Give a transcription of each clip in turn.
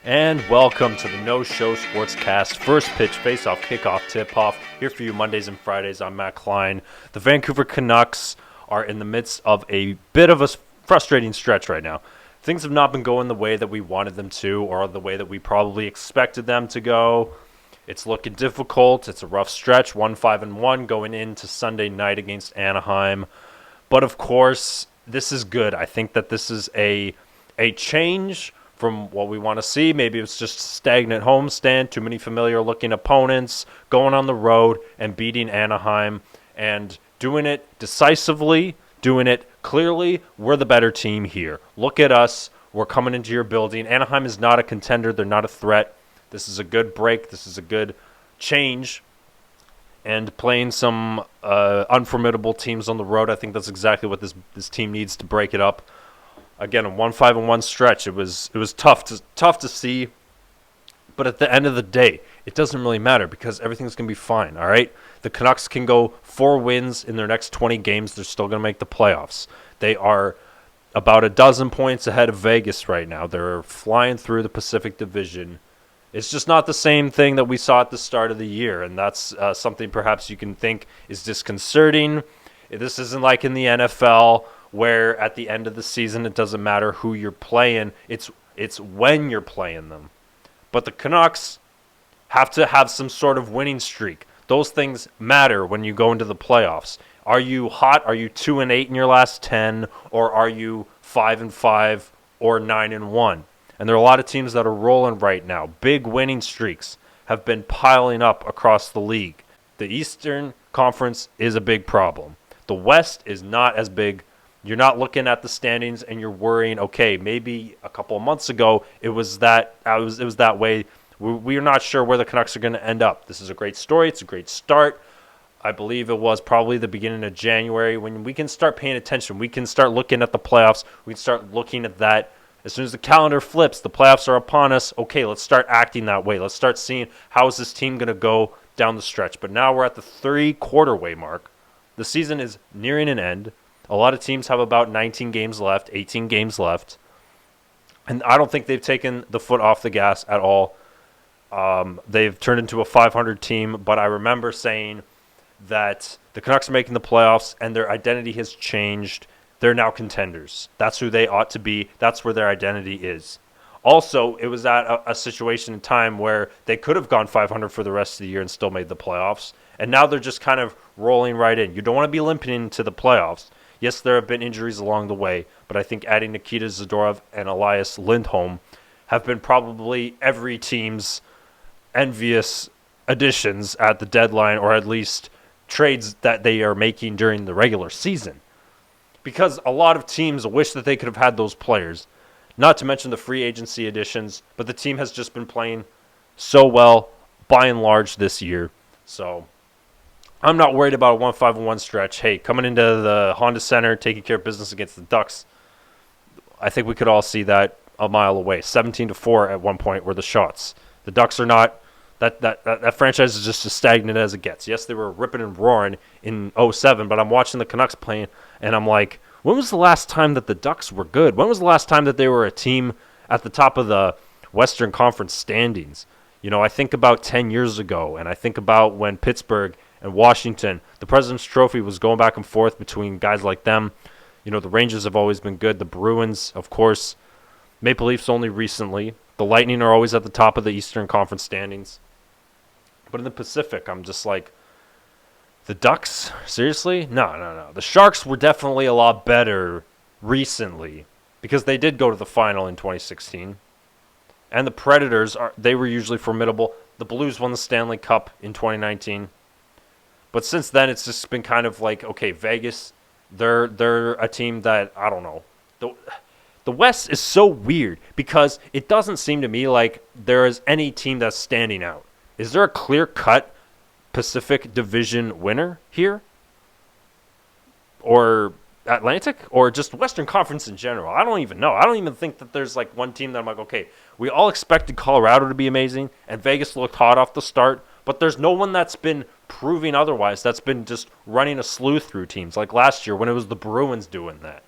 And welcome to the No Show Sportscast first pitch face-off kickoff tip-off. Here for you Mondays and Fridays. I'm Matt Klein. The Vancouver Canucks are in the midst of a bit of a frustrating stretch right now. Things have not been going the way that we wanted them to, or the way that we probably expected them to go. It's looking difficult. It's a rough stretch, 1-5-1 going into Sunday night against Anaheim. But of course, this is good. I think that this is a change from what we want to see. Maybe it's just stagnant homestand, too many familiar-looking opponents, going on the road and beating Anaheim and doing it decisively, doing it clearly. We're the better team here. Look at us. We're coming into your building. Anaheim is not a contender. They're not a threat. This is a good break. This is a good change. And playing some unformidable teams on the road, I think that's exactly what this team needs to break it up. Again, a 1-5-1 stretch. It was tough to see, but at the end of the day, it doesn't really matter because everything's gonna be fine. All right, the Canucks can go 4 wins in their next 20 games. They're still gonna make the playoffs. They are about a dozen points ahead of Vegas right now. They're flying through the Pacific Division. It's just not the same thing that we saw at the start of the year, and that's something perhaps you can think is disconcerting. This isn't like in the NFL, where at the end of the season it doesn't matter who you're playing, it's when you're playing them. But the Canucks have to have some sort of winning streak. Those things matter when you go into the playoffs. Are you hot? Are you 2-8 in your last 10, or are you 5-5 or 9-1? And there are a lot of teams that are rolling right now. Big winning streaks have been piling up across the league. The Eastern Conference is a big problem. The West is not as big. You're not looking at the standings and you're worrying, okay, maybe a couple of months ago it was that way. We're not sure where the Canucks are going to end up. This is a great story. It's a great start. I believe it was probably the beginning of January when we can start paying attention. We can start looking at the playoffs. We can start looking at that. As soon as the calendar flips, the playoffs are upon us. Okay, let's start acting that way. Let's start seeing how is this team going to go down the stretch. But now we're at the 3-quarter way mark. The season is nearing an end. A lot of teams have about 19 games left, 18 games left. And I don't think they've taken the foot off the gas at all. They've turned into a 500 team, but I remember saying that the Canucks are making the playoffs and their identity has changed. They're now contenders. That's who they ought to be. That's where their identity is. Also, it was at a situation in time where they could have gone 500 for the rest of the year and still made the playoffs. And now they're just kind of rolling right in. You don't want to be limping into the playoffs. Yes, there have been injuries along the way, but I think adding Nikita Zadorov and Elias Lindholm have been probably every team's envious additions at the deadline, or at least trades that they are making during the regular season. Because a lot of teams wish that they could have had those players, not to mention the free agency additions, but the team has just been playing so well by and large this year. So I'm not worried about a 1-5-1 stretch. Hey, coming into the Honda Center, taking care of business against the Ducks, I think we could all see that a mile away. 17-4 at one point were the shots. The Ducks are not that franchise is just as stagnant as it gets. Yes, they were ripping and roaring in 2007, but I'm watching the Canucks playing, and I'm like, when was the last time that the Ducks were good? When was the last time that they were a team at the top of the Western Conference standings? You know, I think about 10 years ago, and I think about when Pittsburgh and Washington, the President's Trophy was going back and forth between guys like them. You know, the Rangers have always been good. The Bruins, of course. Maple Leafs only recently. The Lightning are always at the top of the Eastern Conference standings. But in the Pacific, I'm just like, the Ducks? Seriously? No. The Sharks were definitely a lot better recently because they did go to the final in 2016. And the Predators, they were usually formidable. The Blues won the Stanley Cup in 2019. But since then, it's just been kind of like, okay, Vegas, they're a team that, I don't know. The West is so weird because it doesn't seem to me like there is any team that's standing out. Is there a clear-cut Pacific Division winner here? Or Atlantic? Or just Western Conference in general? I don't even know. I don't even think that there's like one team that I'm like, okay, we all expected Colorado to be amazing, and Vegas looked hot off the start, but there's no one that's been proving otherwise, that's been just running a slew through teams like last year when it was the Bruins doing that.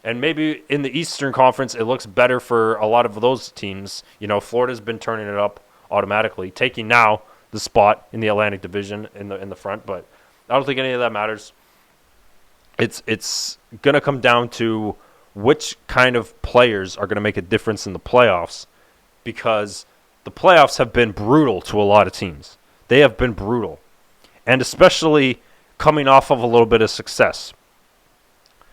And maybe in the Eastern Conference, it looks better for a lot of those teams. Florida's been turning it up automatically, taking now the spot in the Atlantic Division in the front. But I don't think any of that matters. It's going to come down to which kind of players are going to make a difference in the playoffs, because the playoffs have been brutal to a lot of teams. They have been brutal, and especially coming off of a little bit of success.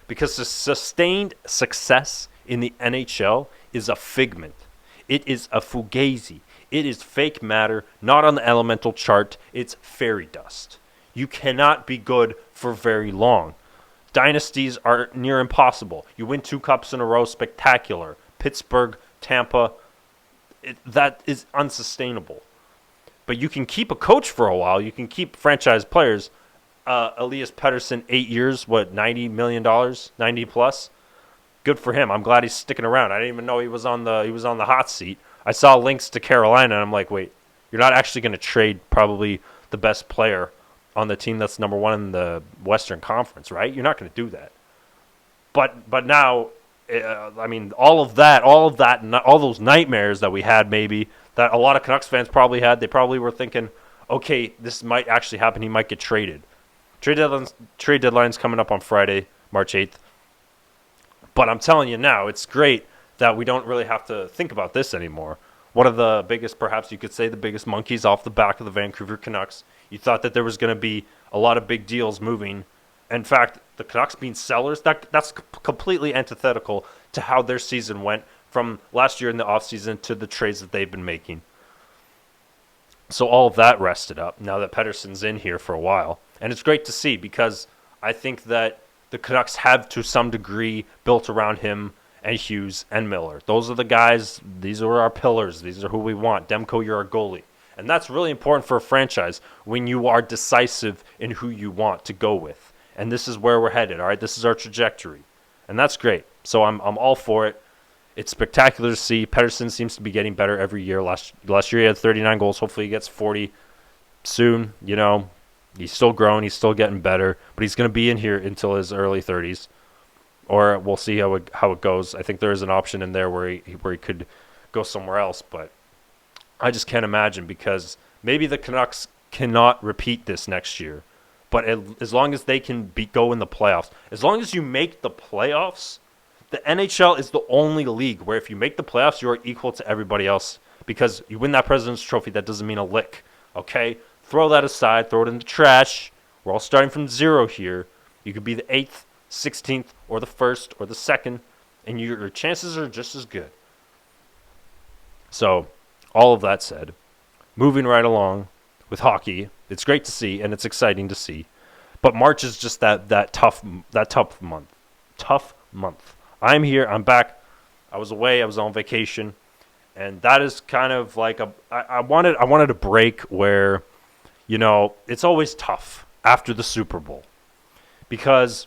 Because the sustained success in the NHL is a figment. It is a fugazi. It is fake matter, not on the elemental chart. It's fairy dust. You cannot be good for very long. Dynasties are near impossible. You win 2 cups in a row, spectacular. Pittsburgh, Tampa, that is unsustainable. But you can keep a coach for a while. You can keep franchise players. Elias Pettersson, 8 years, $90 million, 90 plus. Good for him. I'm glad he's sticking around. I didn't even know he was on the hot seat. I saw links to Carolina, and I'm like, wait, you're not actually going to trade probably the best player on the team that's number 1 in the Western Conference, right? You're not going to do that. But now, all those nightmares that we had, maybe that a lot of Canucks fans probably had, they probably were thinking, okay, this might actually happen. He might get traded. Trade deadline's coming up on Friday, March 8th. But I'm telling you now, it's great that we don't really have to think about this anymore. One of the biggest, perhaps you could say the biggest monkeys off the back of the Vancouver Canucks. You thought that there was going to be a lot of big deals moving. In fact, the Canucks being sellers, that's completely antithetical to how their season went from last year in the offseason to the trades that they've been making. So all of that rested up now that Pettersson's in here for a while. And it's great to see, because I think that the Canucks have to some degree built around him and Hughes and Miller. Those are the guys. These are our pillars. These are who we want. Demko, you're our goalie. And that's really important for a franchise when you are decisive in who you want to go with. And this is where we're headed, all right? This is our trajectory. And that's great. So I'm all for it. It's spectacular to see. Pettersson seems to be getting better every year. Last year he had 39 goals. Hopefully he gets 40 soon. He's still growing. He's still getting better. But he's going to be in here until his early 30s. Or we'll see how it goes. I think there is an option in there where he could go somewhere else. But I just can't imagine, because maybe the Canucks cannot repeat this next year. But as long as they can go in the playoffs, as long as you make the playoffs, the NHL is the only league where if you make the playoffs, you are equal to everybody else, because you win that President's Trophy. That doesn't mean a lick, okay? Throw that aside. Throw it in the trash. We're all starting from zero here. You could be the 8th, 16th, or the 1st, or the 2nd, and your chances are just as good. So, all of that said, moving right along with hockey, it's great to see, and it's exciting to see. But March is just that tough month. Tough month. I'm here. I'm back. I was away. I was on vacation, and that is kind of like I wanted a break where, it's always tough after the Super Bowl, because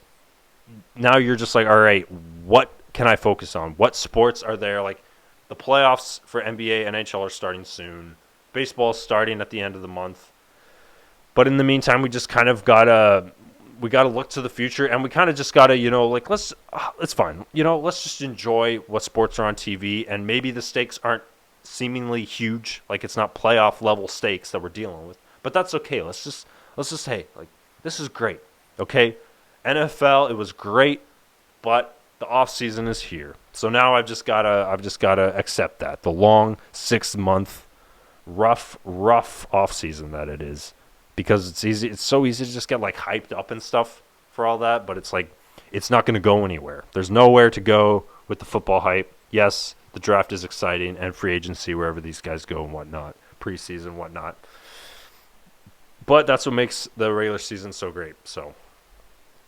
now you're just like, all right, what can I focus on? What sports are there? Like, the playoffs for NBA, NHL are starting soon. Baseball is starting at the end of the month. But in the meantime, we just kind of gotta look to the future, and we kind of just gotta, it's fine. Let's just enjoy what sports are on TV, and maybe the stakes aren't seemingly huge, like it's not playoff level stakes that we're dealing with. But that's okay. Let's just hey, like, this is great. Okay, NFL, it was great, but the off season is here. So now I've just gotta accept that, the long 6-month rough off season that it is. Because it's so easy to just get like hyped up and stuff for all that, but it's like it's not going to go anywhere. There's nowhere to go with the football hype. Yes, the draft is exciting, and free agency, wherever these guys go and whatnot, preseason, whatnot. But that's what makes the regular season so great. So,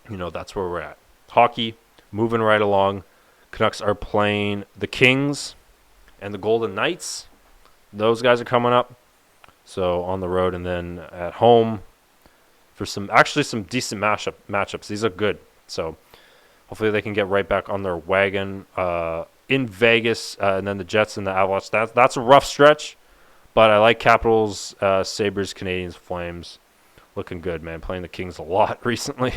that's where we're at. Hockey, moving right along. Canucks are playing the Kings and the Golden Knights. Those guys are coming up. So on the road, and then at home for some decent matchups. These are good. So hopefully they can get right back on their wagon in Vegas, and then the Jets and the Avalanche. That's a rough stretch, but I like Capitals, Sabres, Canadiens, Flames. Looking good, man. Playing the Kings a lot recently.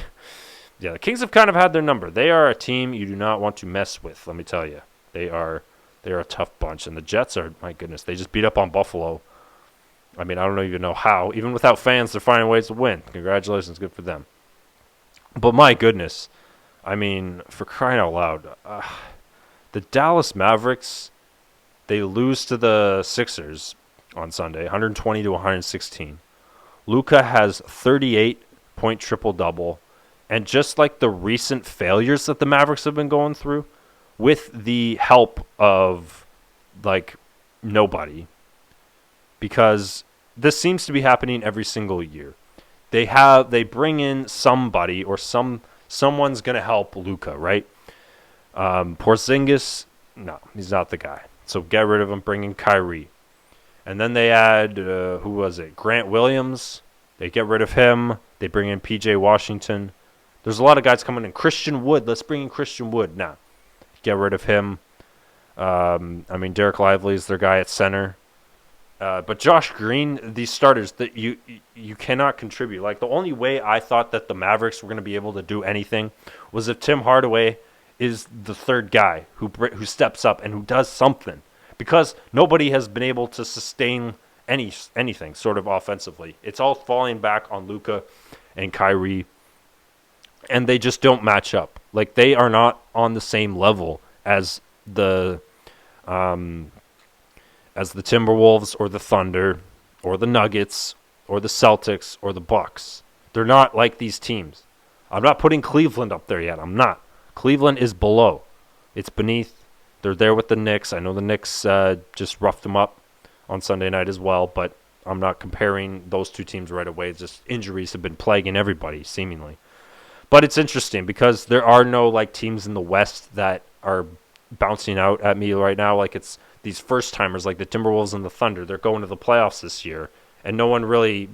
Yeah, the Kings have kind of had their number. They are a team you do not want to mess with, let me tell you. They are a tough bunch. And the Jets are, my goodness, they just beat up on Buffalo. I mean, I don't even know how. Even without fans, they're finding ways to win. Congratulations, good for them. But my goodness, I mean, for crying out loud, the Dallas Mavericks, they lose to the Sixers on Sunday, 120 to 116. Luka has 38-point triple-double. And just like the recent failures that the Mavericks have been going through, with the help of, like, nobody, because this seems to be happening every single year. They bring in somebody or someone's going to help Luka, right? Porzingis, no, he's not the guy. So get rid of him, bring in Kyrie. And then they add, who was it? Grant Williams. They get rid of him. They bring in P.J. Washington. There's a lot of guys coming in. Christian Wood. Let's bring in Christian Wood. Nah, get rid of him. I mean, Derek Lively is their guy at center. But Josh Green, these starters, that you cannot contribute. Like, the only way I thought that the Mavericks were going to be able to do anything was if Tim Hardaway is the third guy who steps up and who does something. Because nobody has been able to sustain anything sort of offensively. It's all falling back on Luka and Kyrie. And they just don't match up. Like, they are not on the same level as the Timberwolves or the Thunder or the Nuggets or the Celtics or the Bucks. They're not like these teams. I'm not putting Cleveland up there yet. I'm not. Cleveland is below. It's beneath. They're there with the Knicks. I know the Knicks just roughed them up on Sunday night as well, but I'm not comparing those two teams right away. It's just injuries have been plaguing everybody, seemingly. But it's interesting because there are no like teams in the West that are bouncing out at me right now. Like, it's these first-timers like the Timberwolves and the Thunder. They're going to the playoffs this year, and no one really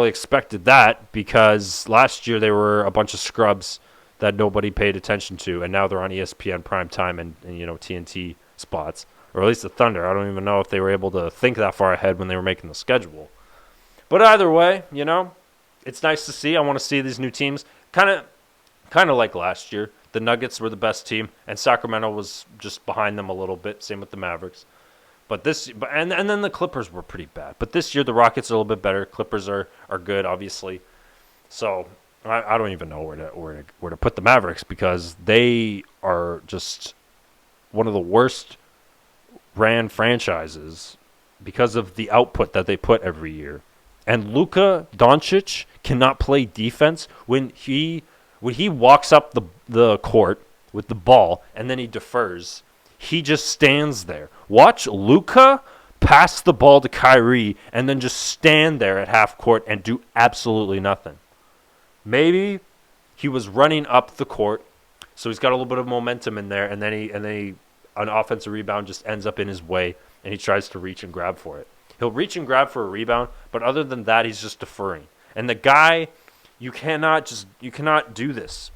expected that because last year they were a bunch of scrubs that nobody paid attention to, and now they're on ESPN primetime and TNT spots, or at least the Thunder. I don't even know if they were able to think that far ahead when they were making the schedule. But either way, it's nice to see. I want to see these new teams. Kind of like last year. The Nuggets were the best team, and Sacramento was just behind them a little bit. Same with the Mavericks. And then the Clippers were pretty bad. But this year the Rockets are a little bit better. Clippers are good, obviously. So I don't even know where to put the Mavericks because they are just one of the worst ran franchises because of the output that they put every year. And Luka Doncic cannot play defense when he walks up the court with the ball and then he defers. He just stands there. Watch Luka pass the ball to Kyrie and then just stand there at half court and do absolutely nothing. Maybe he was running up the court, so he's got a little bit of momentum in there, and then an offensive rebound just ends up in his way, and he tries to reach and grab for it. He'll reach and grab for a rebound, but other than that, he's just deferring. And the guy, you cannot do this.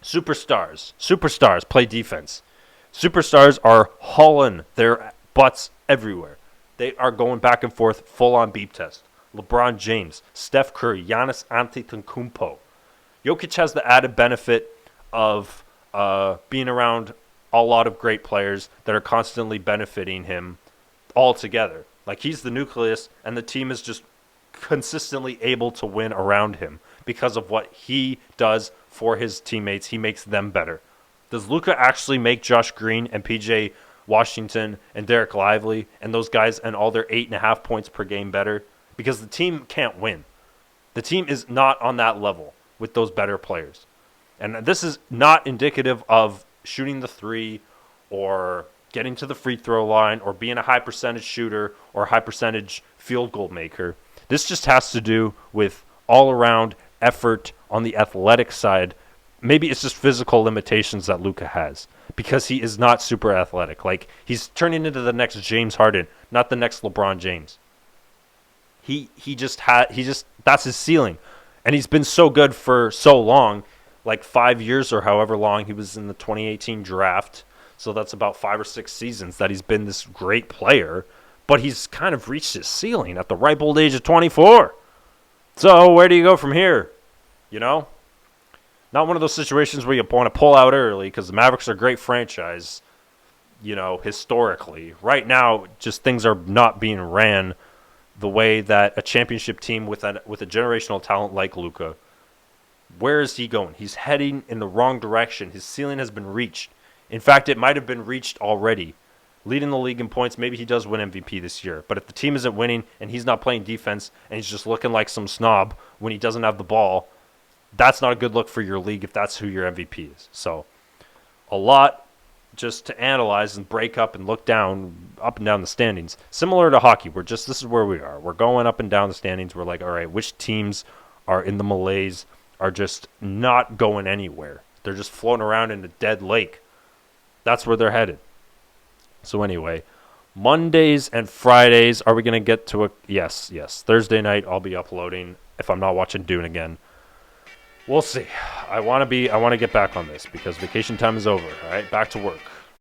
Superstars play defense. Superstars are hauling their butts everywhere. They are going back and forth, full-on beep test. LeBron James, Steph Curry, Giannis Antetokounmpo. Jokic has the added benefit of being around a lot of great players that are constantly benefiting him all together. Like, he's the nucleus, and the team is just consistently able to win around him because of what he does for his teammates. He makes them better. Does Luka actually make Josh Green and P.J. Washington and Derek Lively and those guys and all their 8.5 points per game better? Because the team can't win. The team is not on that level with those better players. And this is not indicative of shooting the three or getting to the free throw line or being a high percentage shooter or a high percentage field goal maker. This just has to do with all around effort on the athletic side. Maybe it's just physical limitations that Luka has because he is not super athletic. Like, he's turning into the next James Harden, not the next LeBron James. He just that's his ceiling. And he's been so good for so long, like 5 years or however long he was in the 2018 draft. So that's about 5 or 6 seasons that he's been this great player. But he's kind of reached his ceiling at the ripe old age of 24. So where do you go from here? Not one of those situations where you want to pull out early because the Mavericks are a great franchise, historically. Right now, just things are not being ran the way that a championship team with a generational talent like Luka, where is he going? He's heading in the wrong direction. His ceiling has been reached. In fact, it might have been reached already. Leading the league in points, maybe he does win MVP this year. But if the team isn't winning and he's not playing defense and he's just looking like some snob when he doesn't have the ball, that's not a good look for your league if that's who your MVP is. So a lot just to analyze and break up and look up and down the standings. Similar to hockey, this is where we are. We're going up and down the standings. We're like, all right, which teams are in the malaise, are just not going anywhere. They're just floating around in a dead lake. That's where they're headed. So anyway, Mondays and Fridays, are we going to get to Yes. Thursday night, I'll be uploading if I'm not watching Dune again. We'll see. I want to get back on this because vacation time is over. All right, back to work.